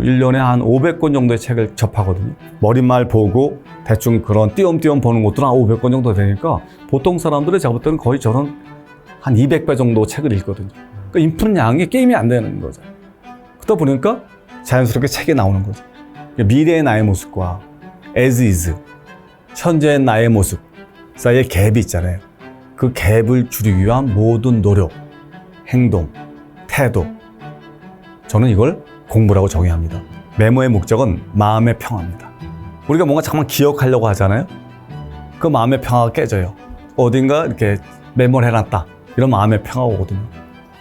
1년에 한 500권 정도의 책을 접하거든요. 머릿말 보고 대충 그런 띄엄띄엄 보는 것도 한 500권 정도 되니까 보통 사람들이 제가 볼 때는 거의 저는 한 200배 정도 책을 읽거든요. 그러니까 인풋 양이 게임이 안 되는 거죠. 그러다 보니까 자연스럽게 책에 나오는 거죠. 미래의 나의 모습과 as is, 현재의 나의 모습 사이에 갭이 있잖아요. 그 갭을 줄이기 위한 모든 노력, 행동, 태도, 저는 이걸 공부라고 정의합니다. 메모의 목적은 마음의 평화입니다. 우리가 뭔가 잠깐만 기억하려고 하잖아요. 그 마음의 평화가 깨져요. 어딘가 이렇게 메모를 해놨다. 이런 마음의 평화가 오거든요.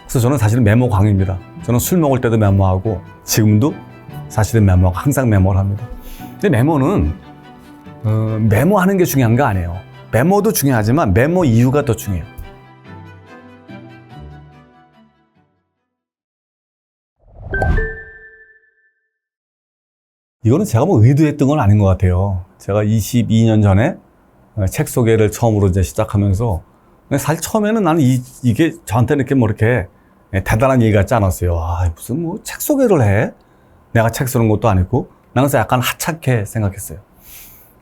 그래서 저는 사실은 메모광입니다. 저는 술 먹을 때도 메모하고 지금도 사실은 메모하고 항상 메모를 합니다. 근데 메모는 메모하는 게 중요한 거 아니에요. 메모도 중요하지만 메모 이유가 더 중요해요. 이거는 제가 뭐 의도했던 건 아닌 것 같아요. 제가 22년 전에 책 소개를 처음으로 이제 시작하면서 사실 처음에는 나는 이게 저한테는 이렇게 뭐 이렇게 대단한 얘기 같지 않았어요. 아, 무슨 뭐 책 소개를 해? 내가 책 쓰는 것도 아니고. 나는 약간 하찮게 생각했어요.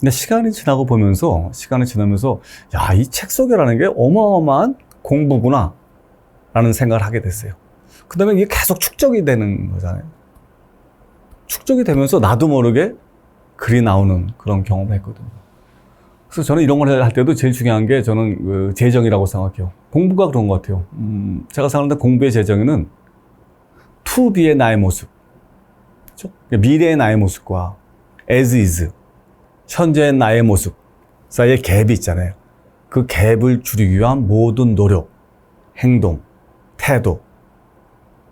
근데 시간이 지나면서 야, 이 책 소개라는 게 어마어마한 공부구나 라는 생각을 하게 됐어요. 그 다음에 이게 계속 축적이 되는 거잖아요. 축적이 되면서 나도 모르게 글이 나오는 그런 경험을 했거든요. 그래서 저는 이런 걸 할 때도 제일 중요한 게 저는 그 재정이라고 생각해요. 공부가 그런 것 같아요. 제가 생각하는데 공부의 재정에는 to be의 나의 모습, 그렇죠? 미래의 나의 모습과 as is, 현재의 나의 모습 사이에 갭이 있잖아요. 그 갭을 줄이기 위한 모든 노력, 행동, 태도,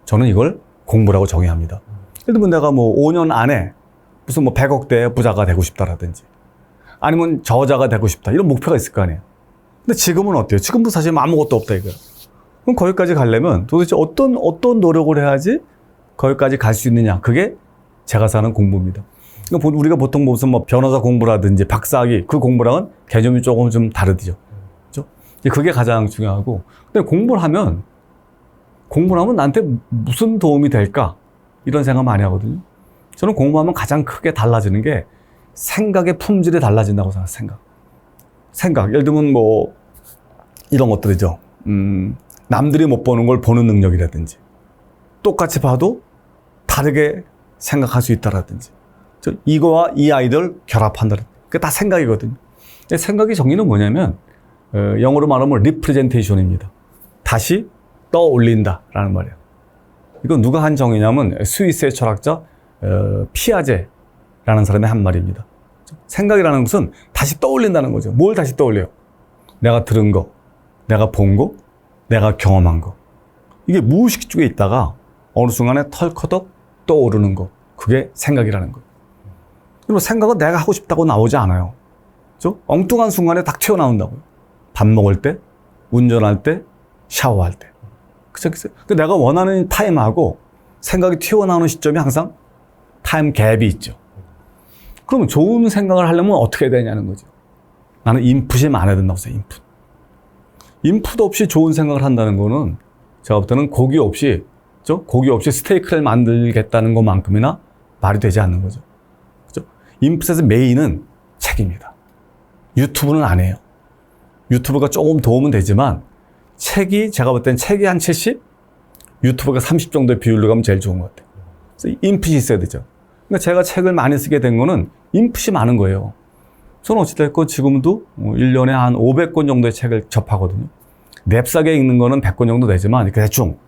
저는 이걸 공부라고 정의합니다. 예를 들면 내가 뭐 5년 안에 무슨 뭐 100억대 부자가 되고 싶다라든지 아니면 저자가 되고 싶다 이런 목표가 있을 거 아니에요. 근데 지금은 어때요? 지금도 사실 아무것도 없다 이거야. 그럼 거기까지 가려면 도대체 어떤 노력을 해야지 거기까지 갈 수 있느냐. 그게 제가 사는 공부입니다. 그러니까 우리가 보통 무슨 뭐 변호사 공부라든지 박사학위 그 공부랑은 개념이 조금 좀 다르죠. 그렇죠? 그게 가장 중요하고. 근데 공부를 하면 나한테 무슨 도움이 될까? 이런 생각 많이 하거든요. 저는 공부하면 가장 크게 달라지는 게 생각의 품질이 달라진다고 생각해요. 생각. 예를 들면 뭐 이런 것들이죠. 남들이 못 보는 걸 보는 능력이라든지 똑같이 봐도 다르게 생각할 수 있다라든지 이거와 이 아이들 결합한다는 그게 다 생각이거든요. 생각의 정의는 뭐냐면 영어로 말하면 representation입니다. 다시 떠올린다라는 말이에요. 이건 누가 한 정의냐면 스위스의 철학자 피아제라는 사람이 한 말입니다. 생각이라는 것은 다시 떠올린다는 거죠. 뭘 다시 떠올려요? 내가 들은 거, 내가 본 거, 내가 경험한 거. 이게 무의식 쪽에 있다가 어느 순간에 털커덕 떠오르는 거. 그게 생각이라는 거예요. 그리고 생각은 내가 하고 싶다고 나오지 않아요. 그렇죠? 엉뚱한 순간에 딱 튀어나온다고요. 밥 먹을 때, 운전할 때, 샤워할 때. 그렇죠? 내가 원하는 타임하고 생각이 튀어나오는 시점이 항상 타임 갭이 있죠. 그러면 좋은 생각을 하려면 어떻게 해야 되냐는 거죠. 나는 인풋이 많아야 된다고 생각해요. 인풋 없이 좋은 생각을 한다는 거는 제가 볼 때는 고기 없이 스테이크를 만들겠다는 것만큼이나 말이 되지 않는 거죠. 그렇죠? 인풋에서 메인은 책입니다. 유튜브는 안 해요. 유튜브가 조금 도움은 되지만 제가 볼 땐 책이 한 70, 유튜브가 30 정도의 비율로 가면 제일 좋은 것 같아요. 그래서 인풋이 있어야 되죠. 그러니까 제가 책을 많이 쓰게 된 거는 인풋이 많은 거예요. 저는 어찌됐건 지금도 1년에 한 500권 정도의 책을 접하거든요. 냅싸게 읽는 거는 100권 정도 되지만 이렇게 대충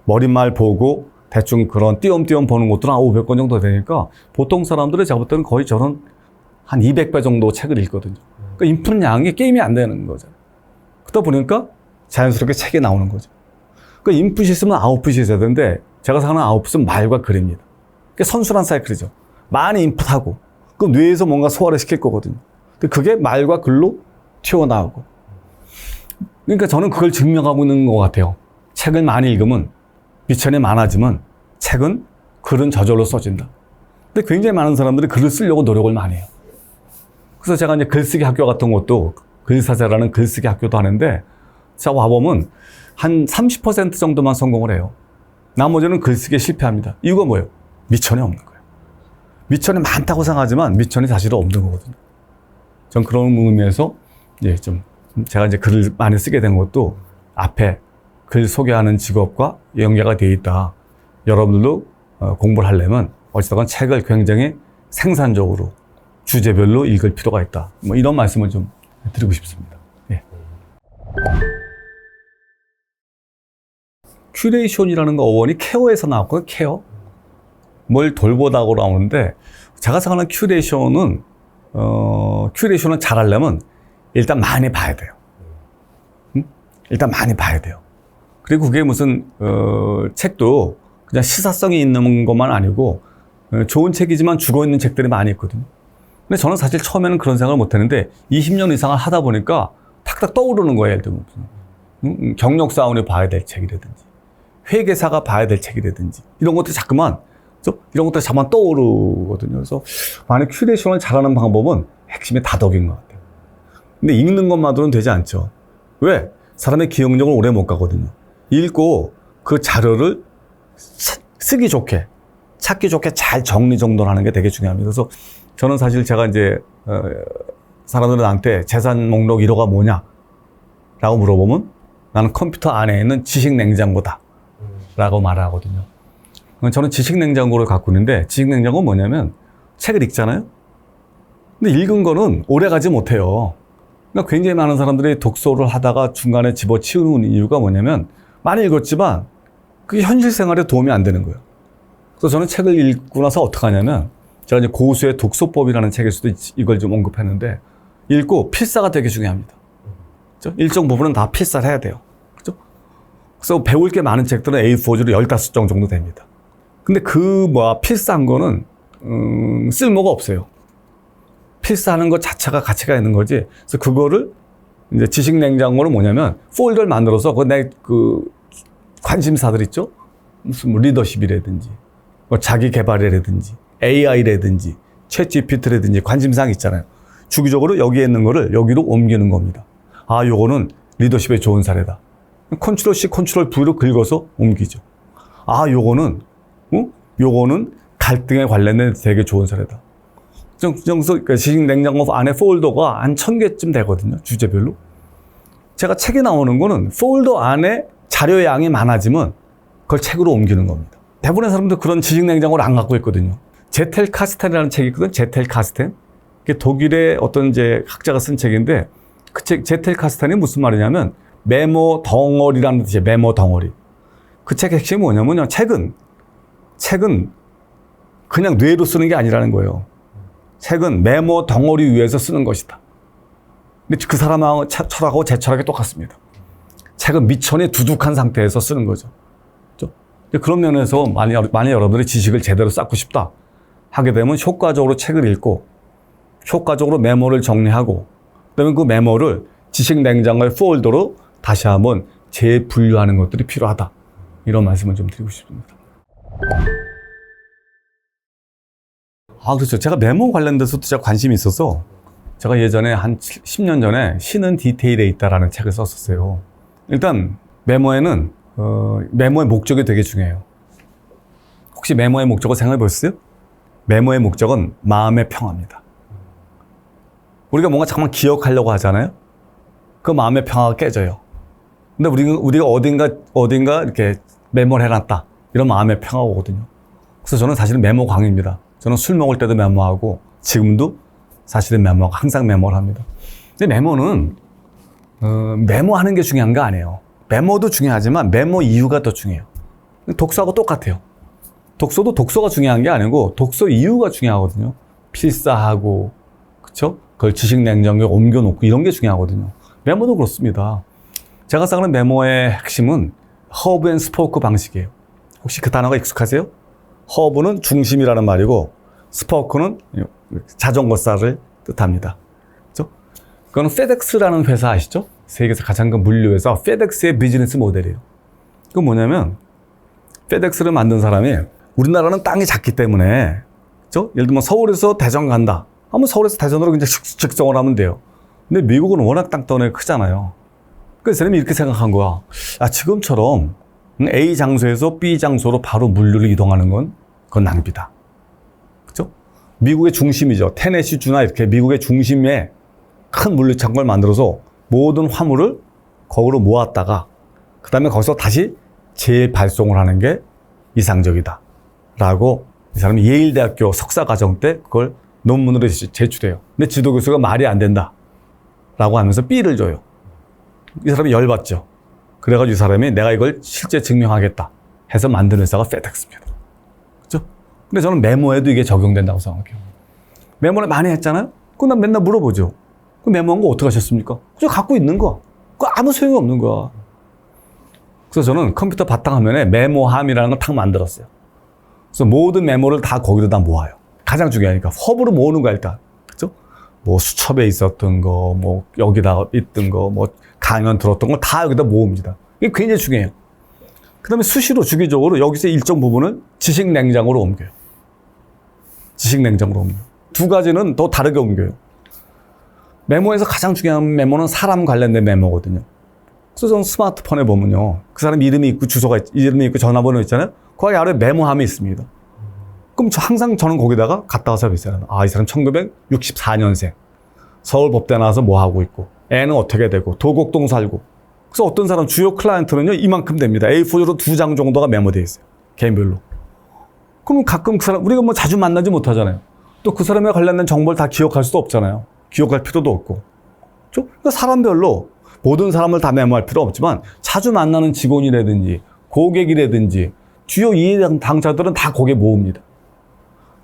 머릿말 보고 대충 그런 띄엄띄엄 보는 것도 한 500권 정도 되니까 보통 사람들이 제가 볼 때는 거의 저는 한 200배 정도 책을 읽거든요. 그러니까 인풋 양이 게임이 안 되는 거잖아요. 그러다 보니까 자연스럽게 책이 나오는 거죠. 그러니까 인풋이 있으면 아웃풋이 있어야 되는데 제가 생각하는 아웃풋은 말과 글입니다. 그게 선순환 사이클이죠. 많이 인풋하고 그 뇌에서 뭔가 소화를 시킬 거거든요. 근데 그게 말과 글로 튀어나오고. 그러니까 저는 그걸 증명하고 있는 것 같아요. 책을 많이 읽으면 미천이 많아지면 책은 글은 저절로 써진다. 근데 굉장히 많은 사람들이 글을 쓰려고 노력을 많이 해요. 그래서 제가 이제 글쓰기 학교 같은 것도 글사제라는 글쓰기 학교도 하는데 제가 와보면 한 30% 정도만 성공을 해요. 나머지는 글쓰기에 실패합니다. 이유가 뭐예요? 미천이 없는 거예요. 미천이 많다고 생각하지만 미천이 사실은 없는 거거든요. 전 그런 의미에서 좀 제가 이제 글을 많이 쓰게 된 것도 앞에 글 소개하는 직업과 연계가 되어 있다. 여러분들도 공부를 하려면 어찌됐건 책을 굉장히 생산적으로 주제별로 읽을 필요가 있다. 뭐 이런 말씀을 좀 드리고 싶습니다. 예. 큐레이션이라는 거 어원이 케어에서 나왔거든요. 케어. 뭘 돌보다고 나오는데 제가 생각하는 큐레이션은 잘하려면 일단 많이 봐야 돼요. 일단 많이 봐야 돼요. 그리고 그게 무슨 책도 그냥 시사성이 있는 것만 아니고 좋은 책이지만 죽어있는 책들이 많이 있거든요. 근데 저는 사실 처음에는 그런 생각을 못 했는데 20년 이상을 하다 보니까 탁탁 떠오르는 거예요. 예를 들면 경력사원이 봐야 될 책이라든지 회계사가 봐야 될 책이라든지 이런 것들이 자꾸만 떠오르거든요. 그래서 만약 큐레이션을 잘하는 방법은 핵심이 다독인 것 같아요. 근데 읽는 것만으로는 되지 않죠. 왜? 사람의 기억력을 오래 못 가거든요. 읽고 그 자료를 쓰기 좋게, 찾기 좋게 잘 정리정돈하는 게 되게 중요합니다. 그래서 저는 사실 제가 이제 사람들은 나한테 재산 목록 1호가 뭐냐? 라고 물어보면 나는 컴퓨터 안에 있는 지식 냉장고다. 라고 말하거든요. 저는 지식 냉장고를 갖고 있는데 지식 냉장고는 뭐냐면 책을 읽잖아요. 근데 읽은 거는 오래 가지 못해요. 그러니까 굉장히 많은 사람들이 독서를 하다가 중간에 집어치우는 이유가 뭐냐면 많이 읽었지만 그게 현실 생활에 도움이 안 되는 거예요. 그래서 저는 책을 읽고 나서 어떻게 하냐면 제가 이제 고수의 독서법이라는 책에서도 이걸 좀 언급했는데 읽고 필사가 되게 중요합니다. 그렇죠? 일정 부분은 다 필사를 해야 돼요. 그렇죠? 그래서 배울 게 많은 책들은 A4지로 15장 정도 됩니다. 근데 필사한 거는 쓸모가 없어요. 필사하는 것 자체가 가치가 있는 거지. 그래서 그거를 이제 지식 냉장고는 뭐냐면 폴더를 만들어서 그 관심사들 있죠? 무슨 뭐 리더십이라든지 뭐 자기 개발이라든지 AI라든지 챗 GPT라든지 관심사항 있잖아요. 주기적으로 여기에 있는 거를 여기로 옮기는 겁니다. 아, 요거는 리더십에 좋은 사례다. 컨트롤 C, 컨트롤 V로 긁어서 옮기죠. 아, 요거는 갈등에 관련된 되게 좋은 사례다. 그래서 지식 냉장고 안에 폴더가 한 1000개쯤 되거든요. 주제별로. 제가 책에 나오는 거는 폴더 안에 자료 양이 많아지면 그걸 책으로 옮기는 겁니다. 대부분의 사람들 그런 지식 냉장고를 안 갖고 있거든요. 제텔 카스텐이라는 책이 있거든요. 제텔 카스텐. 그게 독일의 어떤 이제 학자가 쓴 책인데 그 책, 제텔 카스텐이 무슨 말이냐면 메모 덩어리라는 뜻이에요. 메모 덩어리. 그 책의 핵심이 뭐냐면요. 책은 그냥 뇌로 쓰는 게 아니라는 거예요. 책은 메모 덩어리 위에서 쓰는 것이다. 근데 그 사람하고 철학하고 제 철학이 똑같습니다. 책은 미천이 두둑한 상태에서 쓰는 거죠. 그렇죠? 그런 면에서 만약 여러분들이 지식을 제대로 쌓고 싶다 하게 되면 효과적으로 책을 읽고 효과적으로 메모를 정리하고 그다음에 그 메모를 지식 냉장고의 폴더로 다시 한번 재분류하는 것들이 필요하다. 이런 말씀을 좀 드리고 싶습니다. 그렇죠. 제가 메모 관련돼서도 제가 관심이 있어서 제가 예전에 한 10년 전에 신은 디테일에 있다라는 책을 썼었어요. 일단 메모의 목적이 되게 중요해요. 혹시 메모의 목적을 생각해 보셨어요? 메모의 목적은 마음의 평화입니다. 우리가 뭔가 잠깐 기억하려고 하잖아요. 그 마음의 평화가 깨져요. 근데 우리가 어딘가 이렇게 메모를 해놨다. 이런 마음의 평화가 오거든요. 그래서 저는 사실은 메모 광입니다. 저는 술 먹을 때도 메모하고 지금도 사실은 메모하고 항상 메모를 합니다. 근데 메모는 메모하는 게 중요한 거 아니에요. 메모도 중요하지만 메모 이유가 더 중요해요. 독서하고 똑같아요. 독서도 독서가 중요한 게 아니고 독서 이유가 중요하거든요. 필사하고 그렇죠? 그걸 지식 냉장고에 옮겨놓고 이런 게 중요하거든요. 메모도 그렇습니다. 제가 생각하는 메모의 핵심은 허브 앤 스포크 방식이에요. 혹시 그 단어가 익숙하세요? 허브는 중심이라는 말이고 스포크는 자전거살을 뜻합니다. 그렇죠? 그거는 페덱스라는 회사 아시죠? 세계에서 가장 큰 물류회사 페덱스의 비즈니스 모델이에요. 그건 뭐냐면 페덱스를 만든 사람이 우리나라는 땅이 작기 때문에 그렇죠? 예를 들면 서울에서 대전 간다. 하면 서울에서 대전으로 그냥 직송을 하면 돼요. 근데 미국은 워낙 땅덩어리가 크잖아요. 그래서 사람이 이렇게 생각한 거야. 지금처럼 A 장소에서 B 장소로 바로 물류를 이동하는 건 그건 낭비다. 그죠? 미국의 중심이죠. 테네시주나 이렇게 미국의 중심에 큰 물류창고를 만들어서 모든 화물을 거기로 모았다가 그 다음에 거기서 다시 재발송을 하는 게 이상적이다. 라고 이 사람이 예일대학교 석사과정 때 그걸 논문으로 제출해요. 근데 지도교수가 말이 안 된다. 라고 하면서 B를 줘요. 이 사람이 열받죠. 그래가지고 이 사람이 내가 이걸 실제 증명하겠다 해서 만든 회사가 페덱스입니다. 그죠? 근데 저는 메모에도 이게 적용된다고 생각해요. 메모를 많이 했잖아요? 그럼 난 맨날 물어보죠. 그 메모한 거 어떻게 하셨습니까? 그저 갖고 있는 거. 그거 아무 소용이 없는 거야. 그래서 저는 컴퓨터 바탕화면에 메모함이라는 걸 탁 만들었어요. 그래서 모든 메모를 다 거기다 다 모아요. 가장 중요하니까. 허브로 모으는 거야, 일단. 그죠? 뭐 수첩에 있었던 거, 뭐 여기다 있던 거, 뭐 강연 들었던 거 다 여기다 모읍니다. 이게 굉장히 중요해요. 그 다음에 수시로 주기적으로 여기서 일정 부분을 지식 냉장고로 옮겨요. 지식 냉장고로 옮겨요. 두 가지는 더 다르게 옮겨요. 메모에서 가장 중요한 메모는 사람 관련된 메모거든요. 그래서 저는 스마트폰에 보면요. 그 사람 이름이 있고 주소가 이름이 있고 전화번호 있잖아요. 거기 아래 메모함이 있습니다. 그럼 항상 저는 거기다가 갔다 와서 있어요. 아, 이 사람 1964년생. 서울법대 나와서 뭐 하고 있고 애는 어떻게 되고 도곡동 살고. 그래서 어떤 사람 주요 클라이언트는요. 이만큼 됩니다. A4로 2장 정도가 메모되어 있어요. 개인별로. 그럼 가끔 그 사람 우리가 뭐 자주 만나지 못하잖아요. 또 그 사람에 관련된 정보를 다 기억할 수도 없잖아요. 기억할 필요도 없고. 그러니까 사람별로 모든 사람을 다 메모할 필요 없지만 자주 만나는 직원이라든지 고객이라든지 주요 이해 당사자들은 다 거기에 모읍니다.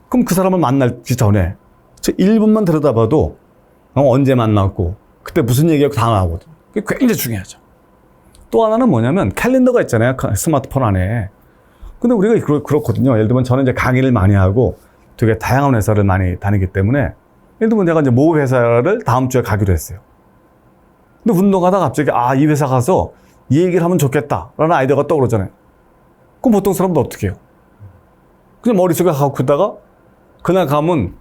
그럼 그 사람을 만나기 전에 1분만 들여다봐도 언제 만났고 그때 무슨 얘기하고 다 나오거든요. 그게 굉장히 중요하죠. 또 하나는 뭐냐면 캘린더가 있잖아요. 스마트폰 안에. 근데 우리가 그렇거든요. 예를 들면 저는 이제 강의를 많이 하고 되게 다양한 회사를 많이 다니기 때문에 예를 들면 내가 이제 모 회사를 다음 주에 가기로 했어요. 근데 운동하다가 갑자기 이 회사 가서 이 얘기를 하면 좋겠다라는 아이디어가 떠오르잖아요. 그럼 보통 사람도 어떻게 해요? 그냥 머릿속에 갖고 있다가 그날 가면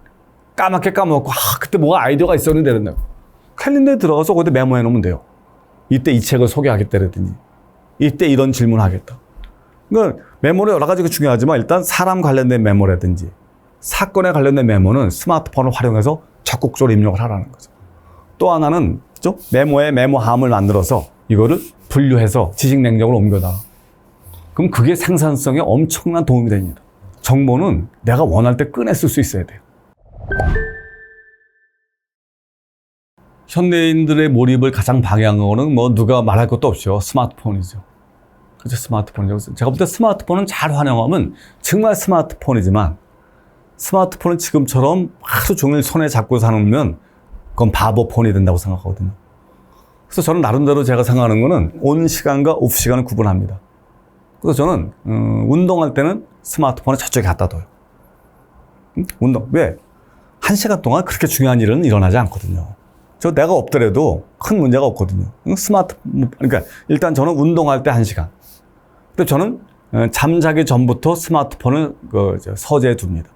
까맣게 까먹고 그때 뭐가 아이디어가 있었는데 이런다. 캘린더에 들어가서 거기다 메모해 놓으면 돼요. 이때 이 책을 소개하겠다라든지 이때 이런 질문하겠다. 그러니까 메모는 여러 가지가 중요하지만 일단 사람 관련된 메모라든지 사건에 관련된 메모는 스마트폰을 활용해서 적극적으로 입력을 하라는 거죠. 또 하나는 그렇죠? 메모에 메모함을 만들어서 이거를 분류해서 지식 냉장고로 옮겨놔. 그럼 그게 생산성에 엄청난 도움이 됩니다. 정보는 내가 원할 때 꺼내 쓸 수 있어야 돼요. 현대인들의 몰입을 가장 방해한 거는 뭐 누가 말할 것도 없죠. 스마트폰이죠. 그렇죠? 스마트폰이죠. 제가 볼 때 스마트폰은 잘 활용하면 정말 스마트폰이지만 스마트폰을 지금처럼 하루 종일 손에 잡고 사놓으면 그건 바보폰이 된다고 생각하거든요. 그래서 저는 나름대로 제가 생각하는 거는 온 시간과 오프 시간을 구분합니다. 그래서 저는 운동할 때는 스마트폰을 저쪽에 갖다 둬요. 운동. 왜? 1시간 동안 그렇게 중요한 일은 일어나지 않거든요. 내가 없더라도 큰 문제가 없거든요. 그러니까 일단 저는 운동할 때 1시간. 근데 저는 잠자기 전부터 스마트폰을 서재에 둡니다.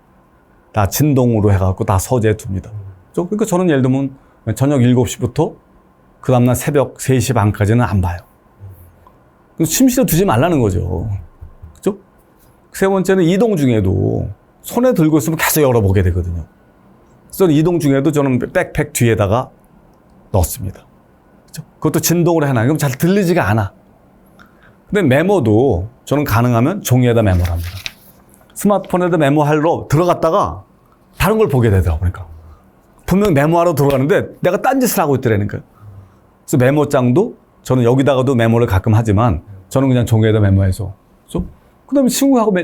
다 진동으로 해갖고 다 서재에 둡니다. 그러니까 저는 예를 들면 저녁 7시부터 그 다음날 새벽 3시 반까지는 안 봐요. 침실에 두지 말라는 거죠. 그죠? 세 번째는 이동 중에도 손에 들고 있으면 계속 열어보게 되거든요. 그래서 이동 중에도 저는 백팩 뒤에다가 넣습니다. 그죠? 그것도 진동으로 해놔요. 그럼 잘 들리지가 않아. 근데 메모도 저는 가능하면 종이에다 메모를 합니다. 스마트폰에다 메모하러 들어갔다가 다른 걸 보게 되더라고요. 그러니까. 분명 메모하러 들어가는데 내가 딴짓을 하고 있더라니까요. 그래서 메모장도 저는 여기다가도 메모를 가끔 하지만 저는 그냥 종이에다 메모해서. 그 다음에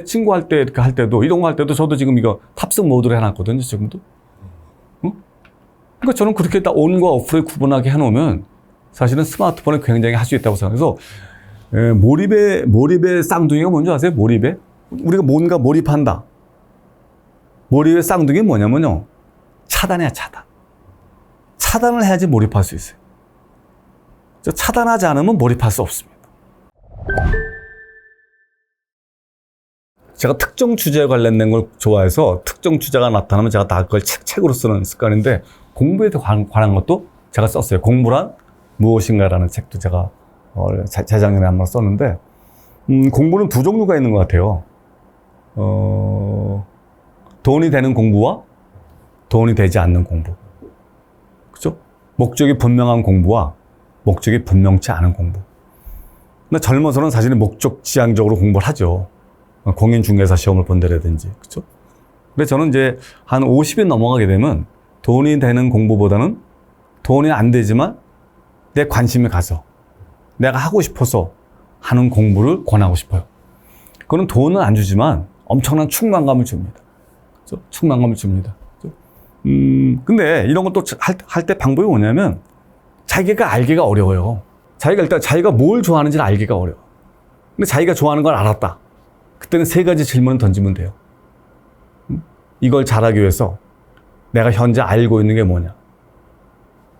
친구할 때 이렇게 할 때도 이런 거 할 때도 저도 지금 이거 탑승 모드로 해놨거든요. 지금도. 그러니까 저는 그렇게 딱 온과 오프를 구분하게 해놓으면 사실은 스마트폰을 굉장히 할 수 있다고 생각해서 몰입의 쌍둥이가 뭔지 아세요? 몰입의? 우리가 뭔가 몰입한다. 몰입의 쌍둥이 뭐냐면요. 차단이야, 차단. 차단을 해야지 몰입할 수 있어요. 차단하지 않으면 몰입할 수 없습니다. 제가 특정 주제에 관련된 걸 좋아해서 특정 주제가 나타나면 제가 다 그걸 책으로 쓰는 습관인데 공부에 관한 것도 제가 썼어요. 공부란 무엇인가라는 책도 제가 재작년에 한 번 썼는데 공부는 두 종류가 있는 것 같아요. 돈이 되는 공부와 돈이 되지 않는 공부. 그죠? 목적이 분명한 공부와 목적이 분명치 않은 공부. 근데 젊어서는 사실은 목적 지향적으로 공부를 하죠. 공인중개사 시험을 본다라든지. 그죠? 근데 저는 이제 한 50이 넘어가게 되면 돈이 되는 공부보다는 돈이 안 되지만 내 관심이 가서 내가 하고 싶어서 하는 공부를 권하고 싶어요. 그거는 돈은 안 주지만 엄청난 충만감을 줍니다. 그죠? 충만감을 줍니다. 그죠? 근데 이런 것도 할 때 방법이 뭐냐면 자기가 알기가 어려워요. 자기가 뭘 좋아하는지를 알기가 어려워. 근데 자기가 좋아하는 걸 알았다. 그때는 세 가지 질문을 던지면 돼요. 이걸 잘하기 위해서 내가 현재 알고 있는 게 뭐냐?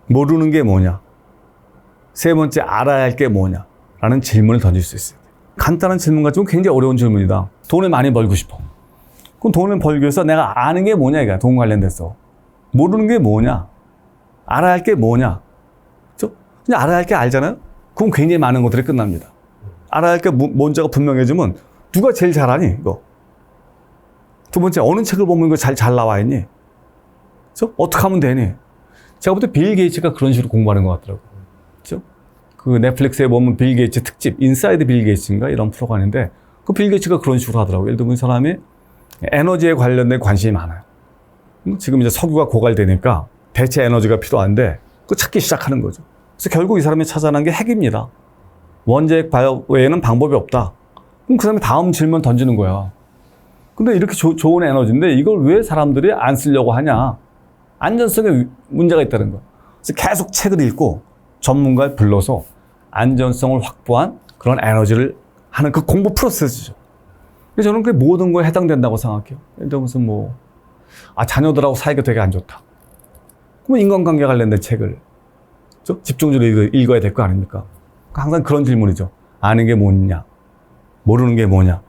모르는 게 뭐냐? 세 번째, 알아야 할 게 뭐냐? 라는 질문을 던질 수 있어요. 간단한 질문 같지만 굉장히 어려운 질문이다. 돈을 많이 벌고 싶어. 그럼 돈을 벌기 위해서 내가 아는 게 뭐냐? 이거야. 돈 관련돼서. 모르는 게 뭐냐? 알아야 할 게 뭐냐? 그죠? 그냥 알아야 할 게 알잖아요? 그럼 굉장히 많은 것들이 끝납니다. 알아야 할 게 뭔지가 분명해지면 누가 제일 잘하니? 이거. 두 번째, 어느 책을 보면 이거 잘 나와 있니? 그죠? 어떻게 하면 되니? 제가 볼 때 빌 게이츠가 그런 식으로 공부하는 것 같더라고요. 그죠? 그 넷플릭스에 보면 빌 게이츠 특집, 인사이드 빌 게이츠인가? 이런 프로가 있는데, 그 빌 게이츠가 그런 식으로 하더라고요. 예를 들면 이 사람이 에너지에 관련된 관심이 많아요. 지금 이제 석유가 고갈되니까 대체 에너지가 필요한데, 그거 찾기 시작하는 거죠. 그래서 결국 이 사람이 찾아낸 게 핵입니다. 원자핵 발효 외에는 방법이 없다. 그럼 그 사람이 다음 질문 던지는 거야. 근데 이렇게 좋은 에너지인데 이걸 왜 사람들이 안 쓰려고 하냐? 안전성에 문제가 있다는 거야. 그래서 계속 책을 읽고 전문가를 불러서 안전성을 확보한 그런 에너지를 하는 그 공부 프로세스죠. 그래서 저는 그게 모든 거에 해당된다고 생각해요. 예를 들어 무슨 자녀들하고 사이가 되게 안 좋다. 그러면 인간관계 관련된 책을 집중적으로 읽어야 될 거 아닙니까? 항상 그런 질문이죠. 아는 게 뭐냐? 모르는 게 뭐냐?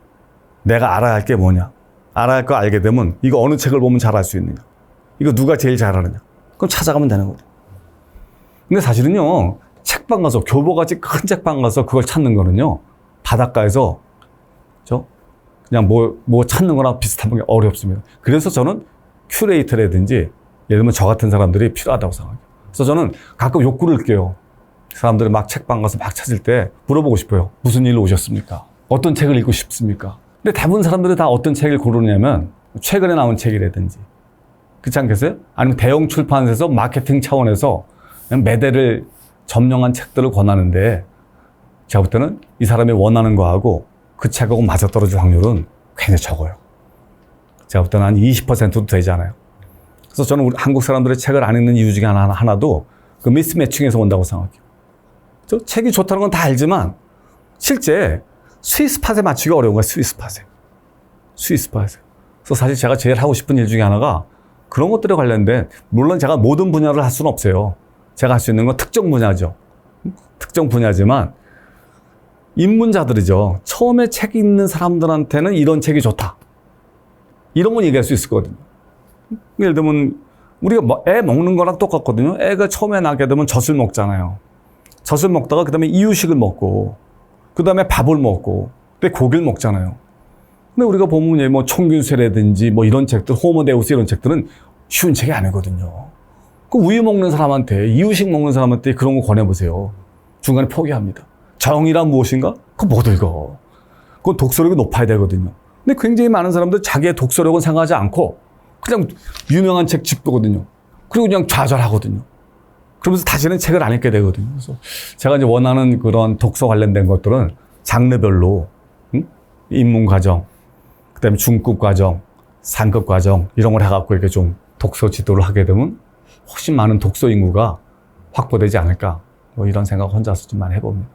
내가 알아야 할 게 뭐냐? 알아야 할 거 알게 되면 이거 어느 책을 보면 잘 알 수 있느냐? 이거 누가 제일 잘하느냐? 그럼 찾아가면 되는 거죠. 근데 사실은요, 책방 가서, 교보같이 큰 책방 가서 그걸 찾는 거는요, 바닷가에서, 그냥 뭐 찾는 거나 비슷한 게 어렵습니다. 그래서 저는 큐레이터라든지, 예를 들면 저 같은 사람들이 필요하다고 생각해요. 그래서 저는 가끔 욕구를 느껴요. 사람들이 막 책방 가서 막 찾을 때 물어보고 싶어요. 무슨 일로 오셨습니까? 어떤 책을 읽고 싶습니까? 근데 대부분 사람들이 다 어떤 책을 고르냐면 최근에 나온 책이라든지 그렇지 않겠어요? 아니면 대형 출판사에서 마케팅 차원에서 그냥 매대를 점령한 책들을 권하는데 제가 볼 때는 이 사람이 원하는 거하고 그 책하고 맞아떨어질 확률은 굉장히 적어요. 제가 볼 때는 한 20%도 되지 않아요. 그래서 저는 우리 한국 사람들의 책을 안 읽는 이유 중에 하나도 그 미스매칭에서 온다고 생각해요. 책이 좋다는 건 다 알지만 실제 스위스팟에 맞추기가 어려운 거야. 스위스팟에. 그래서 사실 제가 제일 하고 싶은 일 중에 하나가 그런 것들에 관련된, 물론 제가 모든 분야를 할 수는 없어요. 제가 할 수 있는 건 특정 분야죠. 특정 분야지만 입문자들이죠. 처음에 책 읽는 사람들한테는 이런 책이 좋다. 이런 건 얘기할 수 있을 거거든요. 예를 들면 우리가 애 먹는 거랑 똑같거든요. 애가 처음에 낳게 되면 젖을 먹잖아요. 젖을 먹다가 그 다음에 이유식을 먹고 그 다음에 밥을 먹고 또 고기를 먹잖아요. 근데 우리가 보면 총균세라든지 이런 책들, 호모데우스 이런 책들은 쉬운 책이 아니거든요. 그 우유 먹는 사람한테, 이유식 먹는 사람한테 그런 거 권해보세요. 중간에 포기합니다. 정의란 무엇인가? 그거 못 읽어. 그건 독서력이 높아야 되거든요. 근데 굉장히 많은 사람들 자기의 독서력은 생각하지 않고 그냥 유명한 책 짚거든요. 그리고 그냥 좌절하거든요. 그러면서 다시는 책을 안 읽게 되거든요. 그래서 제가 이제 원하는 그런 독서 관련된 것들은 장르별로, 입문 과정, 그 다음에 중급 과정, 상급 과정, 이런 걸 해갖고 이렇게 좀 독서 지도를 하게 되면 훨씬 많은 독서 인구가 확보되지 않을까. 이런 생각 혼자서 좀 많이 해봅니다.